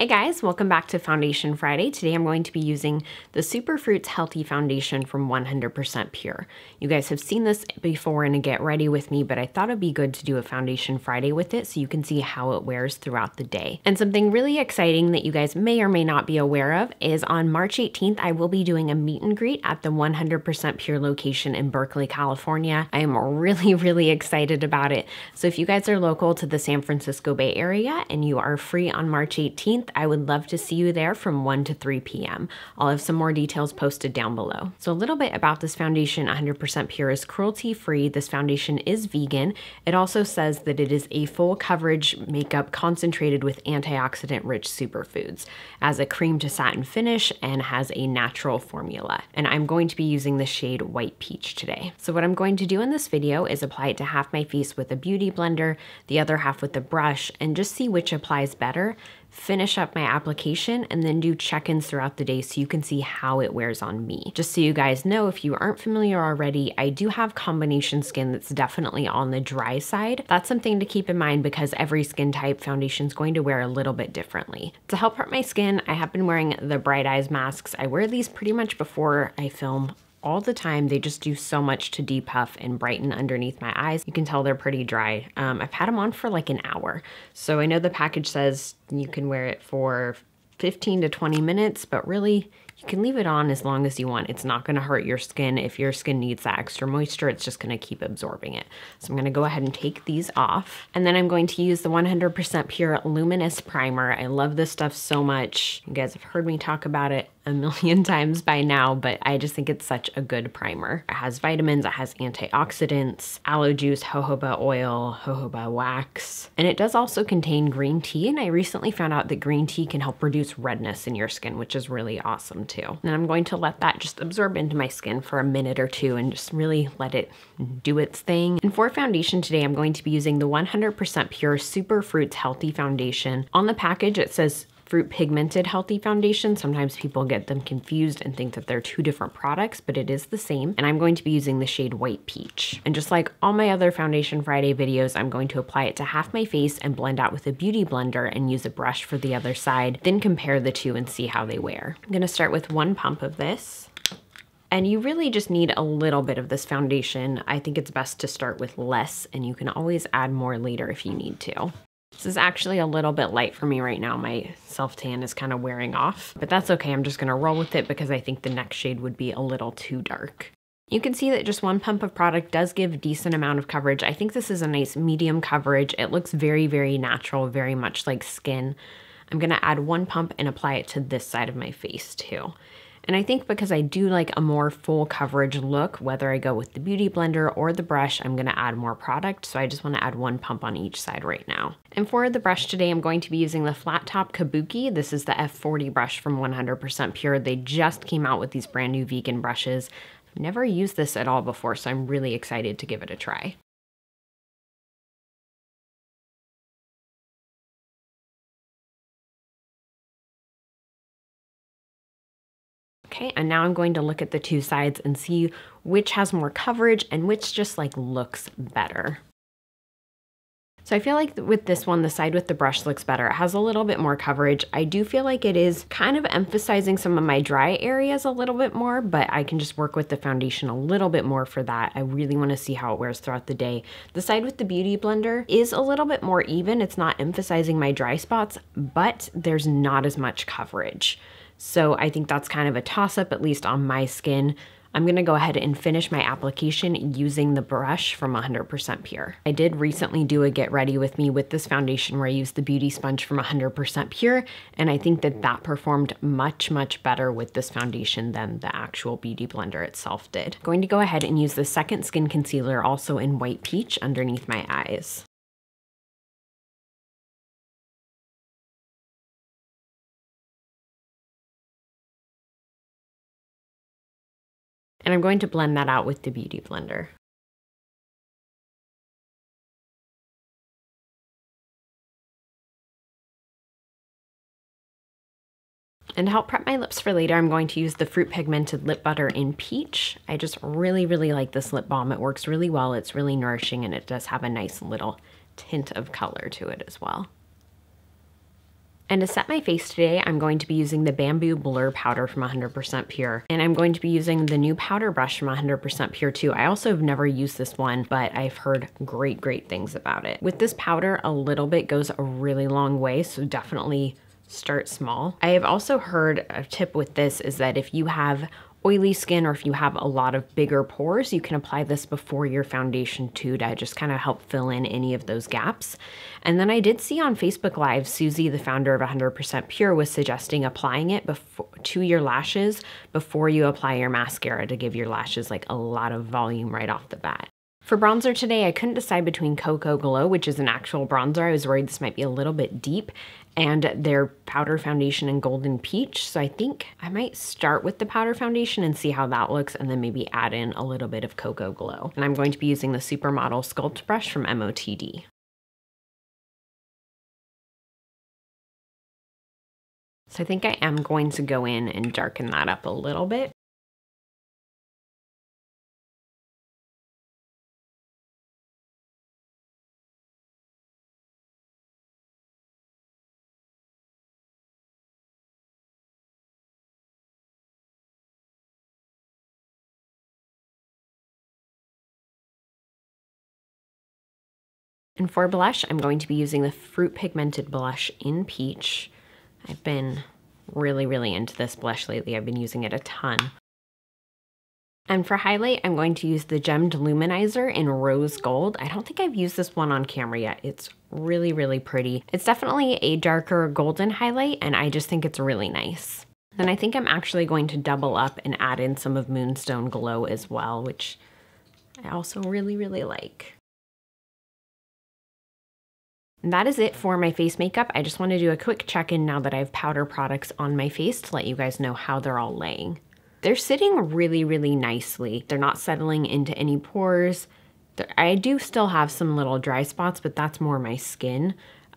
Hey guys, welcome back to Foundation Friday. Today I'm going to be using the Superfruits Healthy Foundation from 100% Pure. You guys have seen this before in a Get Ready With Me, but I thought it'd be good to do a Foundation Friday with it so you can see how it wears throughout the day. And something really exciting that you guys may or may not be aware of is on March 18th, I will be doing a meet and greet at the 100% Pure location in Berkeley, California. I am really excited about it. So if you guys are local to the San Francisco Bay Area and you are free on March 18th, I would love to see you there from 1 to 3 p.m. I'll have some more details posted down below. So a little bit about this foundation. 100% Pure is cruelty-free. This foundation is vegan. It also says that it is a full coverage makeup concentrated with antioxidant-rich superfoods, as a cream to satin finish, and has a natural formula. And I'm going to be using the shade White Peach today. So what I'm going to do in this video is apply it to half my face with a beauty blender, the other half with a brush, and just see which applies better. Finish up my application and then do check-ins throughout the day so you can see how it wears on me. Just so you guys know, if you aren't familiar already, I do have combination skin that's definitely on the dry side. That's something to keep in mind because every skin type foundation is going to wear a little bit differently. To help prep my skin, I have been wearing the Bright Eyes masks. I wear these pretty much before I film all the time. They just do so much to depuff and brighten underneath my eyes. You can tell they're pretty dry. I've had them on for like an hour. So I know the package says you can wear it for 15 to 20 minutes, but really you can leave it on as long as you want. It's not gonna hurt your skin. If your skin needs that extra moisture, it's just gonna keep absorbing it. So I'm gonna go ahead and take these off. And then I'm going to use the 100% Pure Luminous Primer. I love this stuff so much. You guys have heard me talk about it a million times by now, but I just think it's such a good primer. It has vitamins, it has antioxidants, aloe juice, jojoba oil, jojoba wax, and it does also contain green tea. And I recently found out that green tea can help reduce redness in your skin, which is really awesome too. And I'm going to let that just absorb into my skin for a minute or two and just really let it do its thing. And for foundation today, I'm going to be using the 100% Pure Superfruits Healthy Foundation. On the package, it says Fruit Pigmented Healthy Foundation. Sometimes people get them confused and think that they're two different products, but it is the same. And I'm going to be using the shade White Peach. And just like all my other Foundation Friday videos, I'm going to apply it to half my face and blend out with a beauty blender and use a brush for the other side, then compare the two and see how they wear. I'm gonna start with one pump of this. And you really just need a little bit of this foundation. I think it's best to start with less, and you can always add more later if you need to. This is actually a little bit light for me right now. My self-tan is kind of wearing off, but that's okay. I'm just gonna roll with it because I think the next shade would be a little too dark. You can see that just one pump of product does give a decent amount of coverage. I think this is a nice medium coverage. It looks very natural, very much like skin. I'm gonna add one pump and apply it to this side of my face too. And I think because I do like a more full coverage look, whether I go with the beauty blender or the brush, I'm gonna add more product. So I just wanna add one pump on each side right now. And for the brush today, I'm going to be using the Flat Top Kabuki. This is the F40 brush from 100% Pure. They just came out with these brand new vegan brushes. I've never used this at all before, so I'm really excited to give it a try. Okay, and now I'm going to look at the two sides and see which has more coverage and which just like looks better. So I feel like with this one, the side with the brush looks better. It has a little bit more coverage. I do feel like it is kind of emphasizing some of my dry areas a little bit more, but I can just work with the foundation a little bit more for that. I really want to see how it wears throughout the day. The side with the beauty blender is a little bit more even. It's not emphasizing my dry spots, but there's not as much coverage. So I think that's kind of a toss-up, at least on my skin. I'm gonna go ahead and finish my application using the brush from 100% Pure. I did recently do a Get Ready With Me with this foundation where I used the beauty sponge from 100% Pure, and I think that that performed much better with this foundation than the actual beauty blender itself did. I'm going to go ahead and use the second skin concealer also in White Peach underneath my eyes. And I'm going to blend that out with the beauty blender. And to help prep my lips for later, I'm going to use the Fruit Pigmented Lip Butter in Peach. I just really like this lip balm. It works really well, it's really nourishing, and it does have a nice little tint of color to it as well. And to set my face today, I'm going to be using the Bamboo Blur Powder from 100% Pure. And I'm going to be using the new powder brush from 100% Pure too. I also have never used this one, but I've heard great things about it. With this powder, a little bit goes a really long way, so definitely start small. I have also heard a tip with this is that if you have oily skin or if you have a lot of bigger pores, you can apply this before your foundation too to just kind of help fill in any of those gaps. And then I did see on Facebook Live, Susie, the founder of 100% Pure, was suggesting applying it to your lashes before you apply your mascara to give your lashes like a lot of volume right off the bat. For bronzer today, I couldn't decide between Cocoa Glow, which is an actual bronzer. I was worried this might be a little bit deep, and their powder foundation in Golden Peach. So I think I might start with the powder foundation and see how that looks, and then maybe add in a little bit of Cocoa Glow. And I'm going to be using the Supermodel Sculpt Brush from MOTD. So I think I am going to go in and darken that up a little bit. And for blush, I'm going to be using the Fruit Pigmented blush in Peach. I've been really into this blush lately. I've been using it a ton. And for highlight, I'm going to use the Gemmed Luminizer in Rose Gold. I don't think I've used this one on camera yet. It's really pretty. It's definitely a darker golden highlight, and I just think it's really nice. Then I think I'm actually going to double up and add in some of Moonstone Glow as well, which I also really like. And that is it for my face makeup. I just want to do a quick check-in now that I have powder products on my face to let you guys know how they're all laying. They're sitting really nicely. They're not settling into any pores. I do still have some little dry spots, but that's more my skin.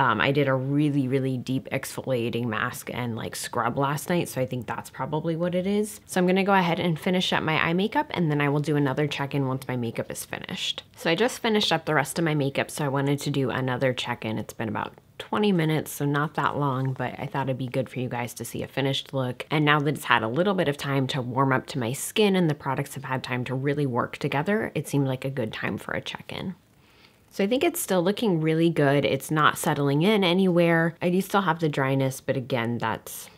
I did a really deep exfoliating mask and like scrub last night, so I think that's probably what it is. So I'm gonna go ahead and finish up my eye makeup, and then I will do another check-in once my makeup is finished. So I just finished up the rest of my makeup, so I wanted to do another check-in. It's been about 20 minutes, so not that long, but I thought it'd be good for you guys to see a finished look. And now that it's had a little bit of time to warm up to my skin and the products have had time to really work together, it seemed like a good time for a check-in. So I think it's still looking really good. It's not settling in anywhere. I do still have the dryness, but again, that's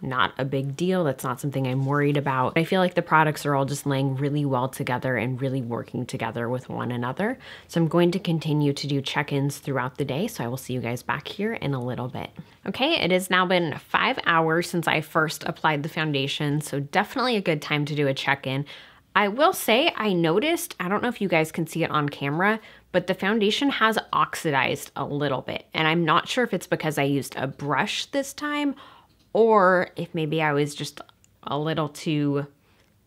not a big deal. That's not something I'm worried about. I feel like the products are all just laying really well together and really working together with one another. So I'm going to continue to do check-ins throughout the day. So I will see you guys back here in a little bit. Okay, it has now been 5 hours since I first applied the foundation. So definitely a good time to do a check-in. I will say I noticed, I don't know if you guys can see it on camera, but the foundation has oxidized a little bit. And I'm not sure if it's because I used a brush this time or if maybe I was just a little too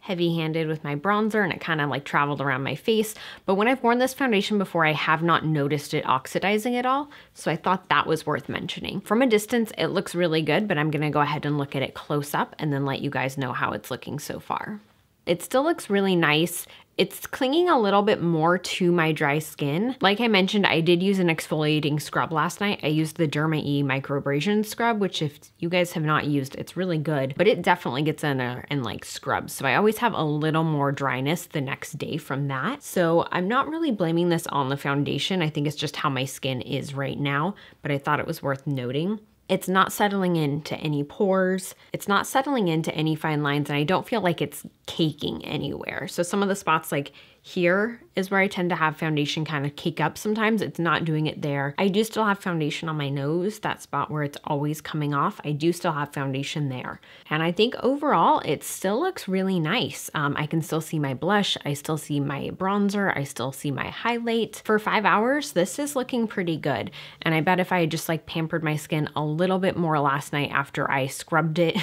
heavy-handed with my bronzer and it kind of like traveled around my face. But when I've worn this foundation before, I have not noticed it oxidizing at all. So I thought that was worth mentioning. From a distance, it looks really good, but I'm gonna go ahead and look at it close up and then let you guys know how it's looking so far. It still looks really nice. It's clinging a little bit more to my dry skin. Like I mentioned, I did use an exfoliating scrub last night. I used the Derma E Microabrasion Scrub, which if you guys have not used, it's really good, but it definitely gets in there and like scrubs. So I always have a little more dryness the next day from that. So I'm not really blaming this on the foundation. I think it's just how my skin is right now, but I thought it was worth noting. It's not settling into any pores. It's not settling into any fine lines, and I don't feel like it's caking anywhere. So some of the spots like here is where I tend to have foundation kind of cake up sometimes. It's not doing it there. I do still have foundation on my nose, that spot where it's always coming off. I do still have foundation there. And I think overall, it still looks really nice. I can still see my blush. I still see my bronzer. I still see my highlight. For 5 hours, this is looking pretty good. And I bet if I had just like pampered my skin a little bit more last night after I scrubbed it,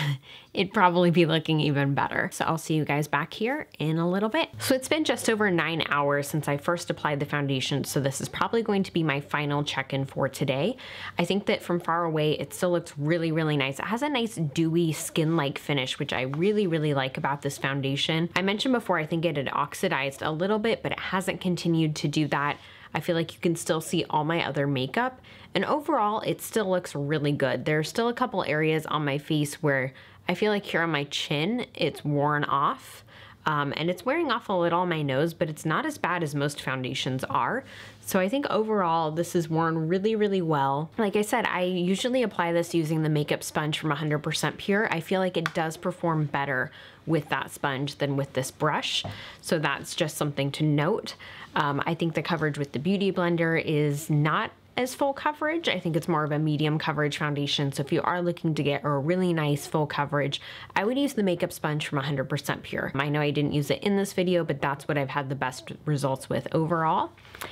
it'd probably be looking even better. So I'll see you guys back here in a little bit. So it's been just over 9 hours since I first applied the foundation, so this is probably going to be my final check-in for today. I think that from far away, it still looks really, really nice. It has a nice dewy skin-like finish, which I really, really like about this foundation. I mentioned before, I think it had oxidized a little bit, but it hasn't continued to do that. I feel like you can still see all my other makeup, and overall it still looks really good. There are still a couple areas on my face where I feel like here on my chin it's worn off. And it's wearing off a little on my nose, but it's not as bad as most foundations are. So I think overall this is worn really, really well. Like I said, I usually apply this using the makeup sponge from 100% Pure. I feel like it does perform better with that sponge than with this brush. So that's just something to note. I think the coverage with the Beauty Blender is not as full coverage. I think it's more of a medium coverage foundation. So if you are looking to get a really nice full coverage, I would use the makeup sponge from 100% Pure. I know I didn't use it in this video, but that's what I've had the best results with overall.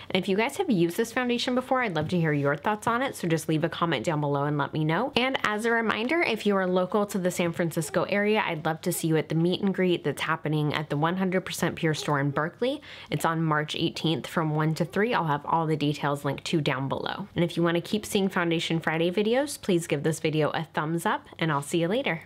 And if you guys have used this foundation before, I'd love to hear your thoughts on it. So just leave a comment down below and let me know. And as a reminder, if you are local to the San Francisco area, I'd love to see you at the meet and greet that's happening at the 100% Pure store in Berkeley. It's on March 18th from 1 to 3. I'll have all the details linked to down below. And if you want to keep seeing Foundation Friday videos, please give this video a thumbs up, and I'll see you later.